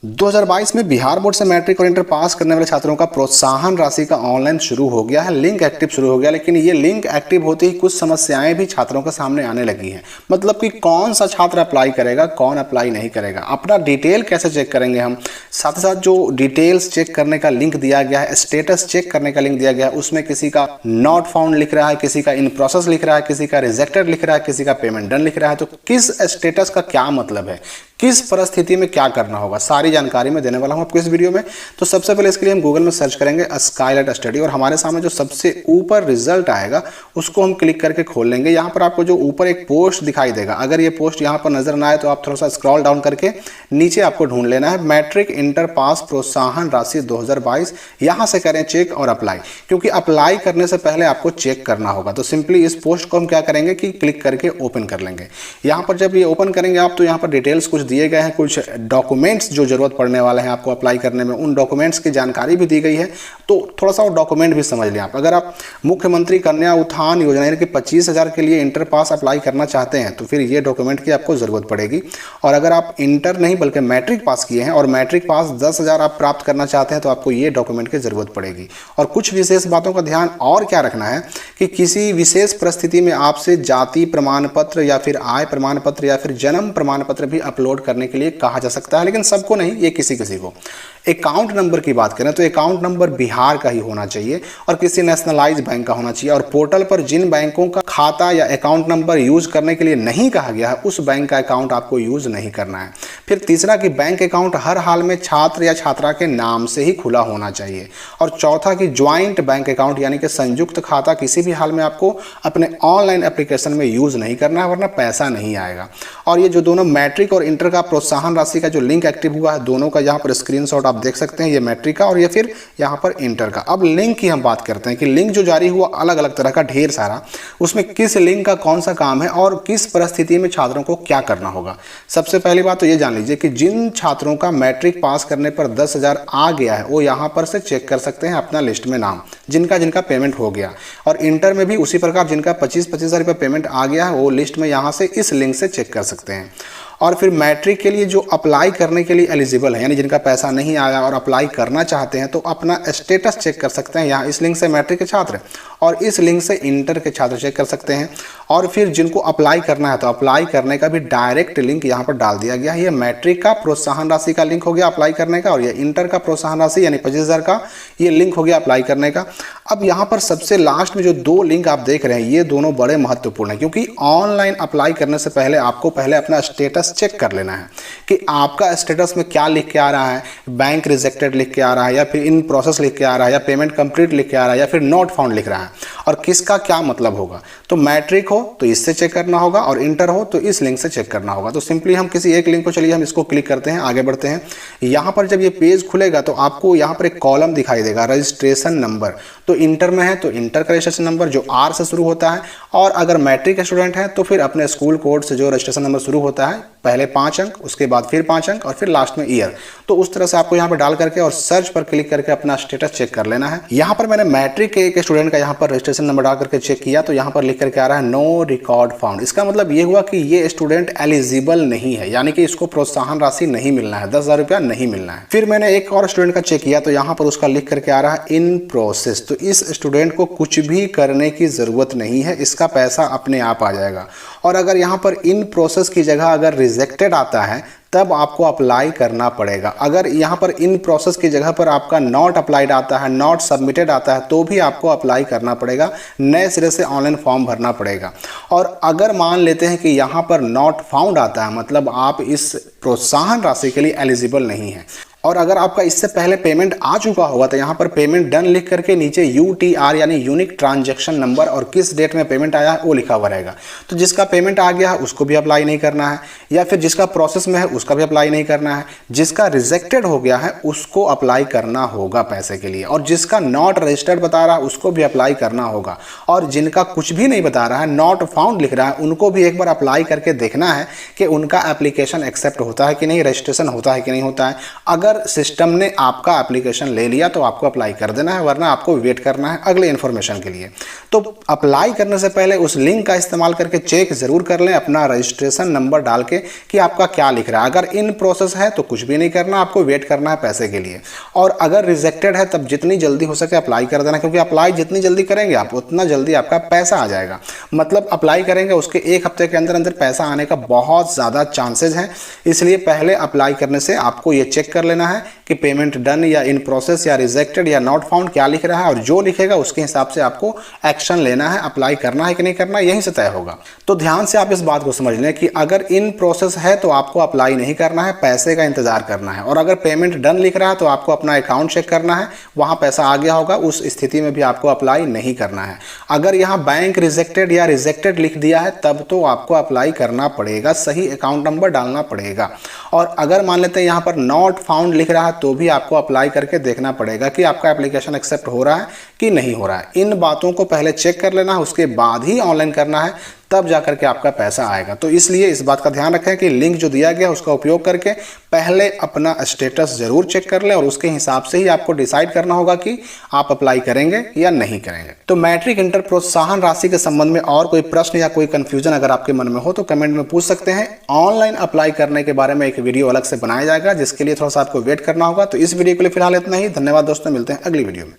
2022 में बिहार बोर्ड से मैट्रिक और इंटर पास करने वाले छात्रों का प्रोत्साहन राशि का ऑनलाइन शुरू हो गया है। लिंक एक्टिव शुरू हो गया, लेकिन ये लिंक एक्टिव होते ही कुछ समस्याएं भी छात्रों के सामने आने लगी हैं। मतलब कि कौन सा छात्र अप्लाई करेगा, कौन अप्लाई नहीं करेगा, अपना डिटेल कैसे चेक करेंगे हम। साथ ही साथ जो डिटेल्स चेक करने का लिंक दिया गया है, स्टेटस चेक करने का लिंक दिया गया है, उसमें किसी का नॉट फाउंड लिख रहा है, किसी का इन प्रोसेस लिख रहा है, किसी का रिजेक्टेड लिख रहा है, किसी का पेमेंट डन लिख रहा है। तो किस स्टेटस का क्या मतलब है, किस परिस्थिति में क्या करना होगा, सारी जानकारी मैं देने वाला हूं आपको इस वीडियो में। तो सबसे पहले इसके लिए हम गूगल में सर्च करेंगे स्काईलाइट स्टडी और हमारे सामने जो सबसे ऊपर रिजल्ट आएगा उसको हम क्लिक करके खोल लेंगे। यहाँ पर आपको जो ऊपर एक पोस्ट दिखाई देगा, अगर ये पोस्ट यहाँ पर नजर ना आए तो आप थोड़ा सा स्क्रॉल डाउन करके नीचे आपको ढूंढ लेना है मैट्रिक इंटर पास प्रोत्साहन राशि 2022। यहाँ से करें चेक और अप्लाई, क्योंकि अप्लाई करने से पहले आपको चेक करना होगा। तो सिंपली इस पोस्ट को हम क्या करेंगे कि क्लिक करके ओपन कर लेंगे। यहाँ पर जब ये ओपन करेंगे आप, तो यहाँ पर डिटेल्स कुछ दिए गए हैं, कुछ डॉक्यूमेंट्स जो जरूरत पड़ने वाले हैं आपको अप्लाई करने में, उन डॉक्यूमेंट्स की जानकारी भी दी गई है। तो थोड़ा सा वो डॉक्यूमेंट भी समझ लें आप। अगर आप मुख्यमंत्री कन्या उत्थान योजना यानी कि 25,000 के लिए इंटर पास अप्लाई करना चाहते हैं तो फिर ये डॉक्यूमेंट की आपको जरूरत पड़ेगी। और अगर आप इंटर नहीं बल्कि मैट्रिक पास किए हैं और मैट्रिक पास 10,000 आप प्राप्त करना चाहते हैं तो आपको ये डॉक्यूमेंट की जरूरत पड़ेगी। और कुछ विशेष बातों का ध्यान और क्या रखना है कि किसी विशेष परिस्थिति में आपसे जाति प्रमाण पत्र या फिर आय प्रमाण पत्र या फिर जन्म प्रमाण पत्र भी अपलोड करने के लिए कहा जा सकता है, लेकिन सबको नहीं, ये किसी किसी को। अकाउंट नंबर की बात करें तो अकाउंट नंबर बिहार का ही होना चाहिए और किसी नेशनलाइज बैंक का होना चाहिए। और पोर्टल पर जिन बैंकों का खाता या अकाउंट नंबर यूज करने के लिए नहीं कहा गया है उस बैंक का अकाउंट आपको यूज नहीं करना है। फिर तीसरा कि बैंक अकाउंट हर हाल में छात्र या छात्रा के नाम से ही खुला होना चाहिए। और चौथा कि ज्वाइंट बैंक अकाउंट यानी कि संयुक्त खाता किसी भी हाल में आपको अपने ऑनलाइन एप्लीकेशन में यूज नहीं करना है, वरना पैसा नहीं आएगा। और ये जो दोनों मैट्रिक और इंटर का प्रोत्साहन राशि का जो लिंक एक्टिव हुआ है, दोनों का यहाँ पर स्क्रीनशॉट आप देख सकते हैं, ये मैट्रिक का और ये फिर यहाँ पर इंटर का। अब लिंक की हम बात करते हैं कि लिंक जो जारी हुआ अलग अलग तरह का ढेर सारा, उसमें किस लिंक का कौन सा काम है और किस परिस्थिति में छात्रों को क्या करना होगा। सबसे पहली बात तो ये जान लीजिए कि जिन छात्रों का मैट्रिक पास करने पर 10,000 आ गया है वो यहाँ पर से चेक कर सकते हैं अपना लिस्ट में नाम, जिनका जिनका पेमेंट हो गया। और इंटर में भी उसी प्रकार जिनका 25,000 रुपये पेमेंट आ गया है वो लिस्ट में यहाँ से इस लिंक से चेक कर सकते हैं। और फिर मैट्रिक के लिए जो अप्लाई करने के लिए एलिजिबल है, यानी जिनका पैसा नहीं आया और अप्लाई करना चाहते हैं, तो अपना स्टेटस चेक कर सकते हैं यहाँ इस लिंक से मैट्रिक के छात्र, और इस लिंक से इंटर के छात्र चेक कर सकते हैं। और फिर जिनको अप्लाई करना है तो अप्लाई करने का भी डायरेक्ट लिंक यहाँ पर डाल दिया गया है। ये मैट्रिक का प्रोत्साहन राशि का लिंक हो गया अप्लाई करने का, और ये इंटर का प्रोत्साहन राशि यानी 25,000 का ये लिंक हो गया अप्लाई करने का। अब यहाँ पर सबसे लास्ट में जो दो लिंक आप देख रहे हैं ये दोनों बड़े महत्वपूर्ण है, क्योंकि ऑनलाइन अप्लाई करने से पहले आपको पहले अपना स्टेटस चेक कर लेना है कि आपका स्टेटस में क्या लिख के आ रहा है। बैंक रिजेक्टेड लिख के आ रहा है, या फिर इन प्रोसेस लिख के आ रहा है, या पेमेंट कंप्लीट लिख के आ रहा है, या फिर नॉट फाउंड लिख रहा है, और किसका क्या मतलब होगा। तो मैट्रिक हो तो इससे चेक करना होगा और इंटर हो तो इस लिंक से चेक करना होगा। तो सिंपली हम किसी एक लिंक को, चलिए हम इसको क्लिक करते हैं, आगे बढ़ते हैं। यहाँ पर जब ये पेज खुलेगा तो आपको यहाँ पर एक कॉलम दिखाई देगा रजिस्ट्रेशन नंबर। तो इंटर में है तो इंटर का रजिस्ट्रेशन नंबर जो आर से शुरू होता है, और अगर मैट्रिक स्टूडेंट है तो फिर अपने स्कूल कोड से जो रजिस्ट्रेशन नंबर शुरू होता है, पहले 5 अंक, उसके बाद फिर 5 अंक और फिर लास्ट में ईयर। तो उस तरह से आपको यहाँ पर डाल करके और सर्च पर क्लिक करके अपना स्टेटस चेक कर लेना है। यहाँ पर मैंने मैट्रिक के एक स्टूडेंट का यहाँ पर रजिस्ट्रेशन नंबर डाल करके चेक किया तो यहाँ पर लिख करके आ रहा है नो रिकॉर्ड फाउंड। इसका मतलब ये हुआ कि ये स्टूडेंट एलिजिबल नहीं है, यानी कि इसको प्रोत्साहन राशि नहीं मिलना है, 10,000 रुपया नहीं मिलना है। फिर मैंने एक और स्टूडेंट का चेक किया तो यहाँ पर उसका लिख करके आ रहा है इन प्रोसेस। तो इस स्टूडेंट को कुछ भी करने की जरूरत नहीं है, इसका पैसा अपने आप आ जाएगा। और अगर यहाँ पर इन प्रोसेस की जगह अगर रिजेक्टेड आता है तब आपको अप्लाई करना पड़ेगा। अगर यहाँ पर इन प्रोसेस की जगह पर आपका नॉट अप्लाइड आता है, नॉट सबमिटेड आता है, तो भी आपको अप्लाई करना पड़ेगा, नए सिरे से ऑनलाइन फॉर्म भरना पड़ेगा। और अगर मान लेते हैं कि यहाँ पर नॉट फाउंड आता है, मतलब आप इस प्रोत्साहन राशि के लिए एलिजिबल नहीं है। और अगर आपका इससे पहले पेमेंट आ चुका होगा तो यहाँ पर पेमेंट डन लिख करके नीचे UTR यानी यूनिक ट्रांजैक्शन नंबर और किस डेट में पेमेंट आया है वो लिखा हुआ रहेगा। तो जिसका पेमेंट आ गया है उसको भी अप्लाई नहीं करना है, या फिर जिसका प्रोसेस में है उसका भी अप्लाई नहीं करना है। जिसका रिजेक्टेड हो गया है उसको अप्लाई करना होगा पैसे के लिए, और जिसका नॉट रजिस्टर्ड बता रहा है उसको भी अप्लाई करना होगा। और जिनका कुछ भी नहीं बता रहा है, नॉट फाउंड लिख रहा है, उनको भी एक बार अप्लाई करके देखना है कि उनका एप्लीकेशन एक्सेप्ट होता है कि नहीं, रजिस्ट्रेशन होता है कि नहीं होता है। अगर अगर सिस्टम ने आपका एप्लीकेशन ले लिया तो आपको अप्लाई कर देना है, वरना आपको वेट करना है अगले इन्फॉर्मेशन के लिए। तो अप्लाई करने से पहले उस लिंक का इस्तेमाल करके चेक जरूर कर लें अपना रजिस्ट्रेशन नंबर डाल के कि आपका क्या लिख रहा है। अगर इन प्रोसेस है तो कुछ भी नहीं करना, आपको वेट करना है पैसे के लिए। और अगर रिजेक्टेड है तब जितनी जल्दी हो सके अप्लाई कर देना, क्योंकि अप्लाई जितनी जल्दी करेंगे आप उतना जल्दी आपका पैसा आ जाएगा। मतलब अप्लाई करेंगे उसके 1 हफ्ते के अंदर अंदर पैसा आने का बहुत ज़्यादा चांसेस हैं। इसलिए पहले अप्लाई करने से आपको ये चेक कर लेना है कि पेमेंट डन या इन प्रोसेस या रिजेक्टेड या नॉट फाउंड क्या लिख रहा है, और जो लिखेगा उसके हिसाब से आपको एक्शन लेना है, अप्लाई करना है कि नहीं करना यहीं से तय होगा। तो ध्यान से आप इस बात को समझ लें कि अगर इन प्रोसेस है तो आपको अप्लाई नहीं करना है, पैसे का इंतजार करना है। और अगर पेमेंट डन लिख रहा है तो आपको अपना अकाउंट चेक करना है, वहां पैसा आ गया होगा, उस स्थिति में भी आपको अप्लाई नहीं करना है। अगर यहाँ बैंक रिजेक्टेड या रिजेक्टेड लिख दिया है तब तो आपको अप्लाई करना पड़ेगा, सही अकाउंट नंबर डालना पड़ेगा। और अगर मान लेते हैं यहाँ पर नॉट फाउंड लिख रहा है तो भी आपको अप्लाई करके देखना पड़ेगा कि आपका एप्लीकेशन एक्सेप्ट हो रहा है कि नहीं हो रहा है। इन बातों को पहले चेक कर लेना है, उसके बाद ही ऑनलाइन करना है, तब जाकर के आपका पैसा आएगा। तो इसलिए इस बात का ध्यान रखें कि लिंक जो दिया गया उसका उपयोग करके पहले अपना स्टेटस जरूर चेक कर लें, और उसके हिसाब से ही आपको डिसाइड करना होगा कि आप अप्लाई करेंगे या नहीं करेंगे। तो मैट्रिक इंटर प्रोत्साहन राशि के संबंध में और कोई प्रश्न या कोई कंफ्यूजन अगर आपके मन में हो तो कमेंट में पूछ सकते हैं। ऑनलाइन अप्लाई करने के बारे में एक वीडियो अलग से बनाया जाएगा, जिसके लिए थोड़ा सा आपको वेट करना होगा। तो इस वीडियो के लिए फिलहाल इतना ही। धन्यवाद दोस्तों, मिलते हैं अगली वीडियो में।